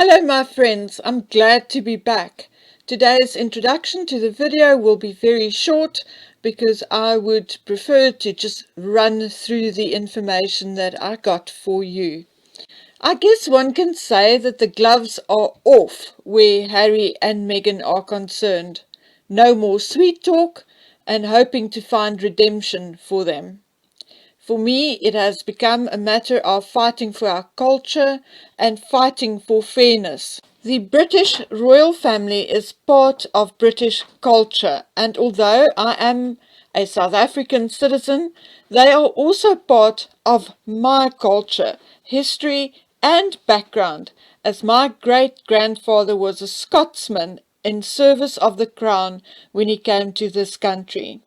Hello my friends, I'm glad to be back. Today's introduction to the video will be very short because I would prefer to just run through the information that I got for you. I guess one can say that the gloves are off where Harry and Meghan are concerned. No more sweet talk and hoping to find redemption for them. For me, it has become a matter of fighting for our culture and fighting for fairness. The British royal family is part of British culture, and although I am a South African citizen, they are also part of my culture, history, and background, as my great-grandfather was a Scotsman in service of the Crown when he came to this country.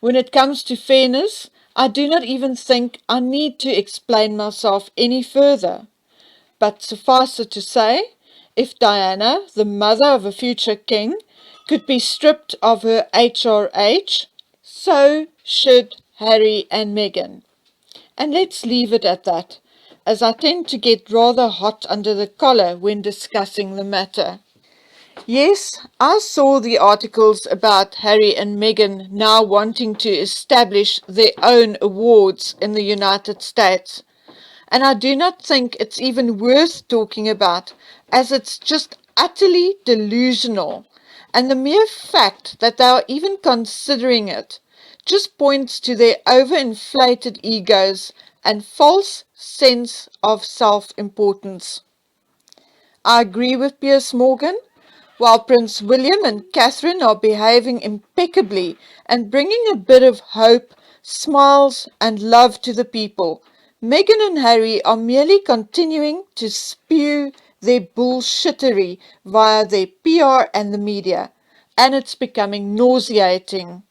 When it comes to fairness, I do not even think I need to explain myself any further. But suffice it to say, if Diana, the mother of a future king, could be stripped of her HRH, so should Harry and Meghan. And let's leave it at that, as I tend to get rather hot under the collar when discussing the matter. Yes, I saw the articles about Harry and Meghan now wanting to establish their own awards in the United States. And I do not think it's even worth talking about, as it's just utterly delusional. And the mere fact that they are even considering it just points to their overinflated egos and false sense of self-importance. I agree with Piers Morgan. While Prince William and Catherine are behaving impeccably and bringing a bit of hope, smiles and love to the people, Meghan and Harry are merely continuing to spew their bullshittery via their PR and the media, and it's becoming nauseating.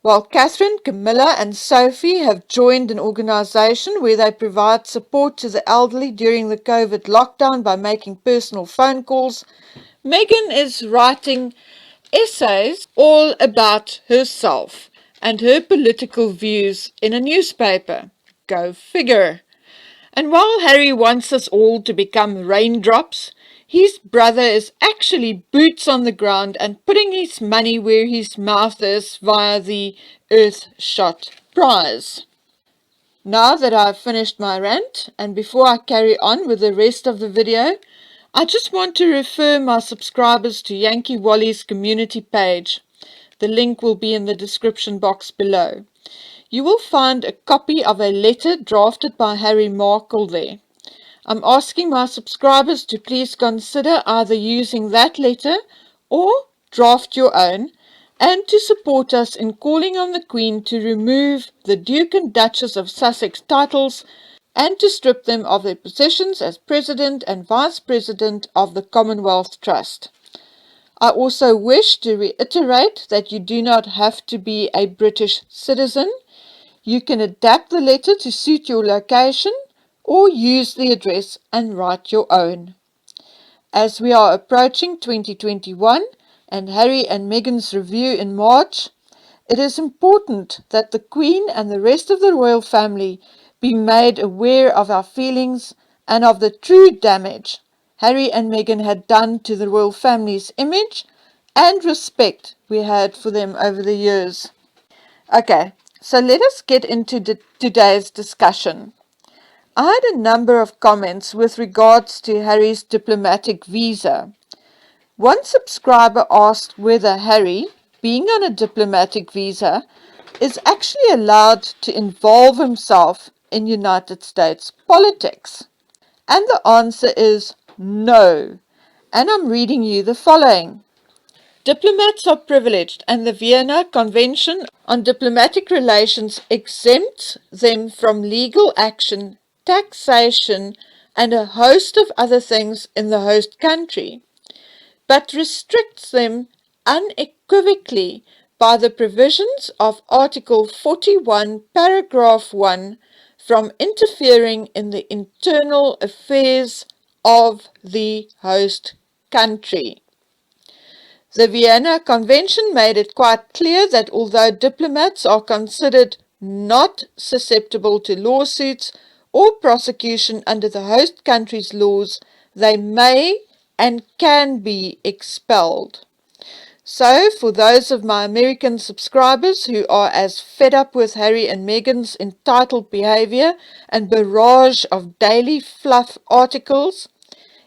While Catherine, Camilla and Sophie have joined an organisation where they provide support to the elderly during the COVID lockdown by making personal phone calls, Meghan is writing essays all about herself and her political views in a newspaper. Go figure. And while Harry wants us all to become raindrops, his brother is actually boots on the ground and putting his money where his mouth is via the Earthshot prize. Now that I've finished my rant, and before I carry on with the rest of the video, I just want to refer my subscribers to Yankee Wally's community page. The link will be in the description box below. You will find a copy of a letter drafted by Harry Markle there. I'm asking my subscribers to please consider either using that letter or draft your own, and to support us in calling on the Queen to remove the Duke and Duchess of Sussex titles and to strip them of their positions as President and Vice President of the Commonwealth Trust. I also wish to reiterate that you do not have to be a British citizen. You can adapt the letter to suit your location or use the address and write your own. As we are approaching 2021 and Harry and Meghan's review in March, it is important that the Queen and the rest of the royal family be made aware of our feelings and of the true damage Harry and Meghan had done to the royal family's image and respect we had for them over the years. Okay, so let us get into today's discussion. I had a number of comments with regards to Harry's diplomatic visa. One subscriber asked whether Harry, being on a diplomatic visa, is actually allowed to involve himself in United States politics. And the answer is no. And I'm reading you the following. Diplomats are privileged, and the Vienna Convention on Diplomatic Relations exempts them from legal action, taxation, and a host of other things in the host country, but restricts them unequivocally by the provisions of Article 41, Paragraph 1, from interfering in the internal affairs of the host country. The Vienna Convention made it quite clear that although diplomats are considered not susceptible to lawsuits or prosecution under the host country's laws, they may and can be expelled. So, for those of my American subscribers who are as fed up with Harry and Meghan's entitled behavior and barrage of daily fluff articles,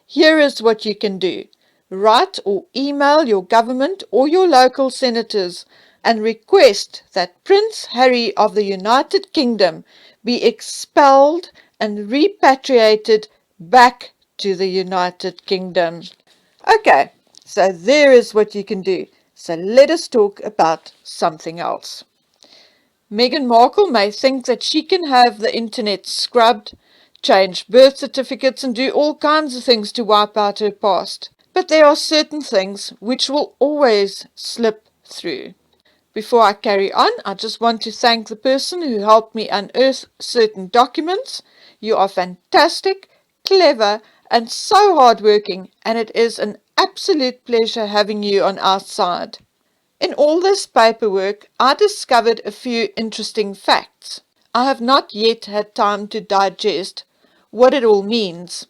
here is what you can do. Write or email your government or your local senators and request that Prince Harry of the United Kingdom be expelled and repatriated back to the United Kingdom. Okay, so there is what you can do. So let us talk about something else. Meghan Markle may think that she can have the internet scrubbed, change birth certificates and do all kinds of things to wipe out her past. But there are certain things which will always slip through. Before I carry on, I just want to thank the person who helped me unearth certain documents. You are fantastic, clever, and so hardworking, and it is an absolute pleasure having you on our side. In all this paperwork, I discovered a few interesting facts. I have not yet had time to digest what it all means,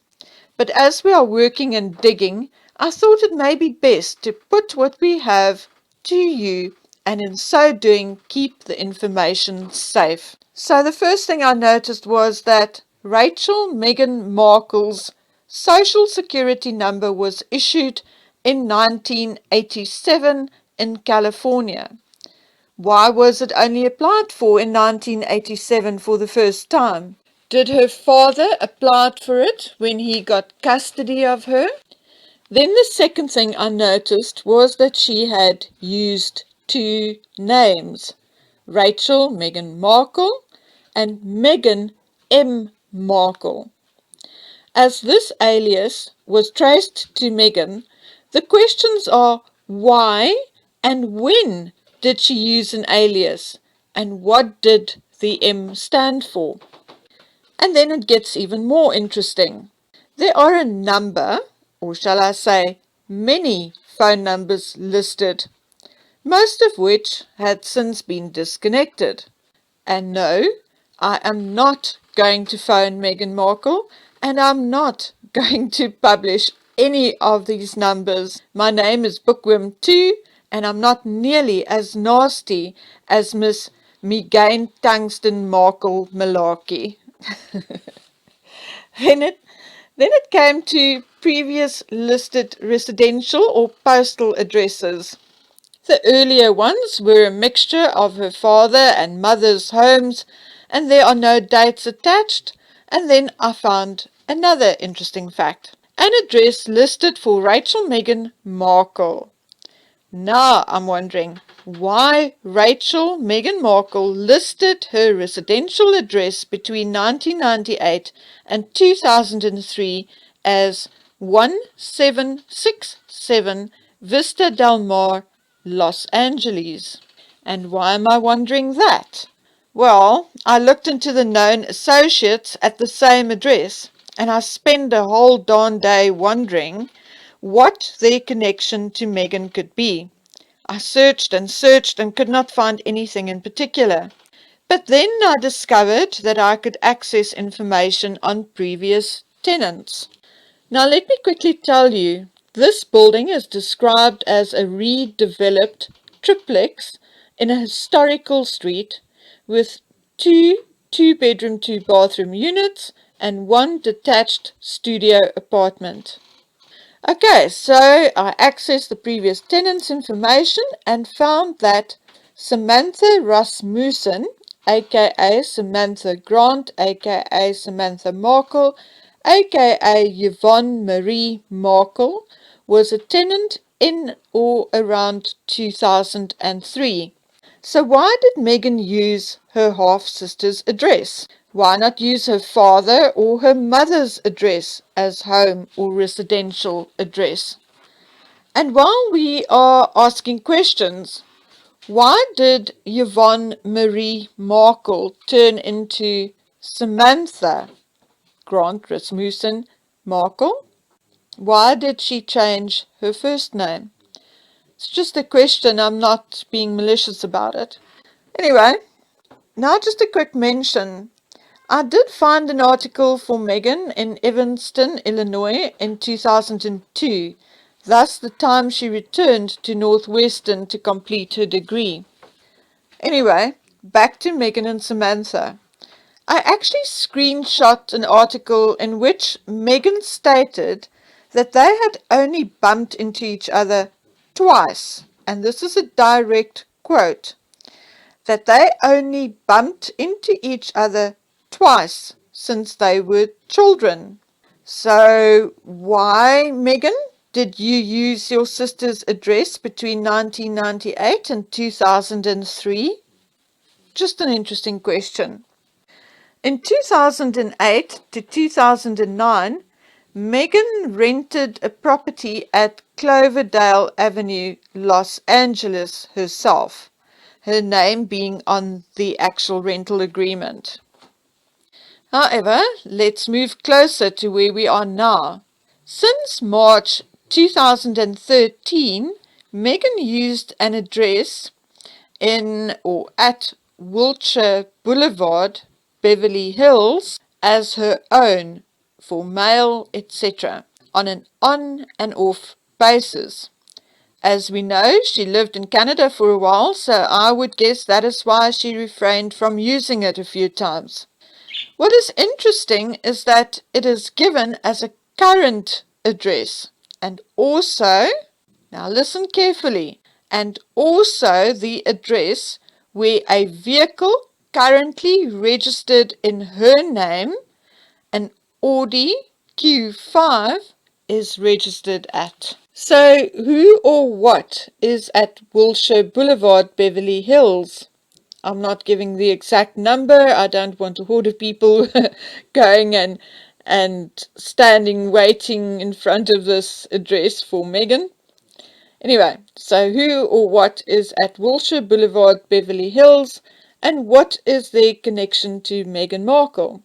but as we are working and digging, I thought it may be best to put what we have to you and in so doing keep the information safe. So the first thing I noticed was that Rachel Meghan Markle's Social Security number was issued in 1987 in California. Why was it only applied for in 1987 for the first time? Did her father apply for it when he got custody of her? Then the second thing I noticed was that she had used two names, Rachel Meghan Markle and Meghan M. Markle. As this alias was traced to Meghan, the questions are why and when did she use an alias and what did the M stand for? And then it gets even more interesting. There are a number, or shall I say, many phone numbers listed, most of which had since been disconnected. And no, I am not going to phone Meghan Markle, and I'm not going to publish any of these numbers. My name is Bookworm too, and I'm not nearly as nasty as Miss Meghan Tungsten Markle Malarkey. Then it came to previous listed residential or postal addresses. The earlier ones were a mixture of her father and mother's homes, and there are no dates attached. And then I found another interesting fact. An address listed for Rachel Meghan Markle. Now I'm wondering why Rachel Meghan Markle listed her residential address between 1998 and 2003 as 1767 Vista Del Mar, Los Angeles. And why am I wondering that? Well, I looked into the known associates at the same address, and I spent a whole darn day wondering what their connection to Meghan could be. I searched and could not find anything in particular. But then I discovered that I could access information on previous tenants. Now let me quickly tell you, this building is described as a redeveloped triplex in a historical street with two-bedroom, two-bathroom units and one detached studio apartment. Okay, so I accessed the previous tenant's information and found that Samantha Rasmussen, aka Samantha Grant, aka Samantha Markle, aka Yvonne Marie Markle, was a tenant in or around 2003. So why did Meghan use her half-sister's address? Why not use her father or her mother's address as home or residential address? And while we are asking questions, why did Yvonne Marie Markle turn into Samantha Grant Rasmussen Markle? Why did she change her first name? It's just a question, I'm not being malicious about it. Anyway, now just a quick mention. I did find an article for Meghan in Evanston, Illinois in 2002, thus the time she returned to Northwestern to complete her degree. Anyway, back to Meghan and Samantha. I actually screenshot an article in which Meghan stated that they had only bumped into each other twice, and this is a direct quote, that they only bumped into each other twice since they were children. So why, Meghan, did you use your sister's address between 1998 and 2003? Just an interesting question. In 2008 to 2009, Meghan rented a property at Cloverdale Avenue, Los Angeles herself, her name being on the actual rental agreement. However, let's move closer to where we are now. Since March 2013, Meghan used an address in or at Wilshire Boulevard, Beverly Hills, as her own for mail, etc., on an on and off basis. As we know, she lived in Canada for a while, so I would guess that is why she refrained from using it a few times. What is interesting is that it is given as a current address, and also, now listen carefully, and also the address where a vehicle currently registered in her name, an Audi Q5, is registered at. So who or what is at Wilshire Boulevard, Beverly Hills? I'm not giving the exact number. I don't want a horde of people going and standing waiting in front of this address for Meghan. Anyway, so who or what is at Wilshire Boulevard, Beverly Hills, and what is their connection to Meghan Markle?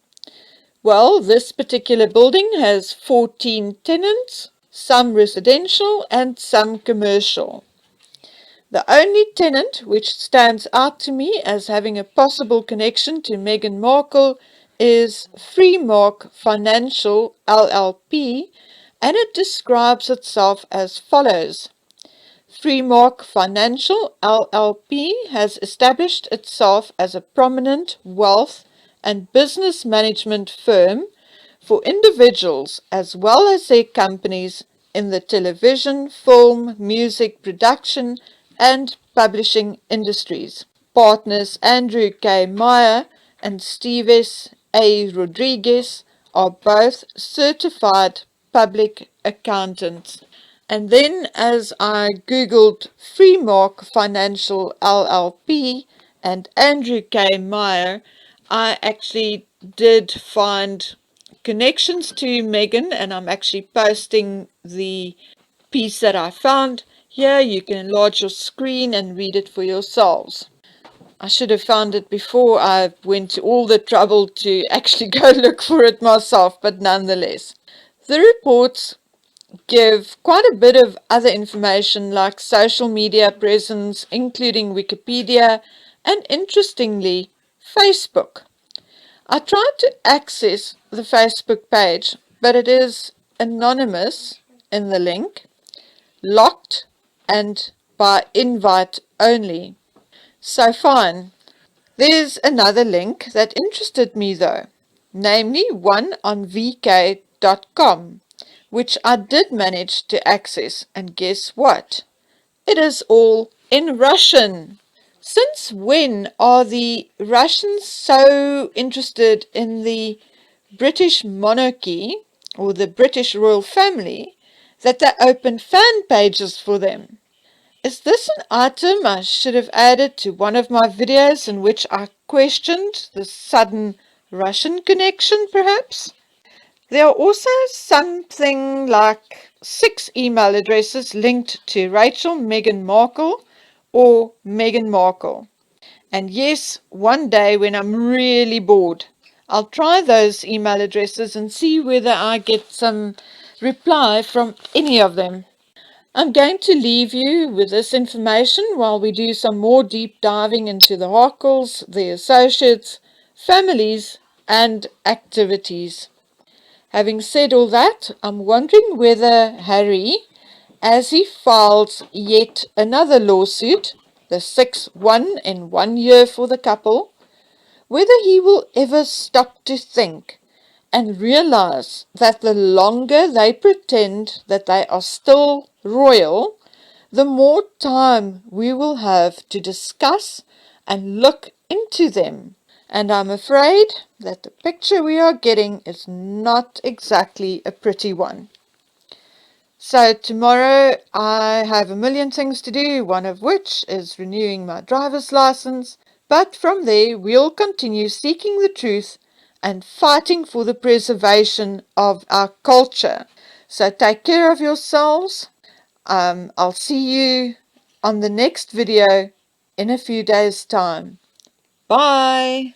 Well, this particular building has 14 tenants, some residential and some commercial. The only tenant which stands out to me as having a possible connection to Meghan Markle is Freemark Financial LLP, and it describes itself as follows. Freemark Financial LLP has established itself as a prominent wealth and business management firm for individuals as well as their companies in the television, film, music production, and publishing industries. Partners Andrew K. Meyer and Steves A. Rodriguez are both certified public accountants. And then as I googled Freemark Financial LLP and Andrew K. Meyer, I actually did find connections to Meghan, and I'm actually posting the piece that I found here. You can enlarge your screen and read it for yourselves. I should have found it before I went to all the trouble to actually go look for it myself, but nonetheless. The reports give quite a bit of other information like social media presence, including Wikipedia, and interestingly, Facebook. I tried to access the Facebook page, but it is anonymous in the link, locked, and by invite only. So fine. There's another link that interested me though, namely one on vk.com, which I did manage to access, and guess what? It is all in Russian. Since when are the Russians so interested in the British monarchy or the British royal family that they open fan pages for them? Is this an item I should have added to one of my videos in which I questioned the sudden Russian connection, perhaps? There are also something like 6 email addresses linked to Rachel Meghan Markle or Meghan Markle. And yes, one day when I'm really bored, I'll try those email addresses and see whether I get some reply from any of them. I'm going to leave you with this information while we do some more deep diving into the Harkles, their associates, families, and activities. Having said all that, I'm wondering whether Harry, as he files yet another lawsuit, the sixth one in 1 year for the couple, whether he will ever stop to think and realize that the longer they pretend that they are still royal, the more time we will have to discuss and look into them. And I'm afraid that the picture we are getting is not exactly a pretty one. So tomorrow I have a million things to do, one of which is renewing my driver's license. But from there we'll continue seeking the truth and fighting for the preservation of our culture. So take care of yourselves. I'll see you on the next video in a few days' time. Bye!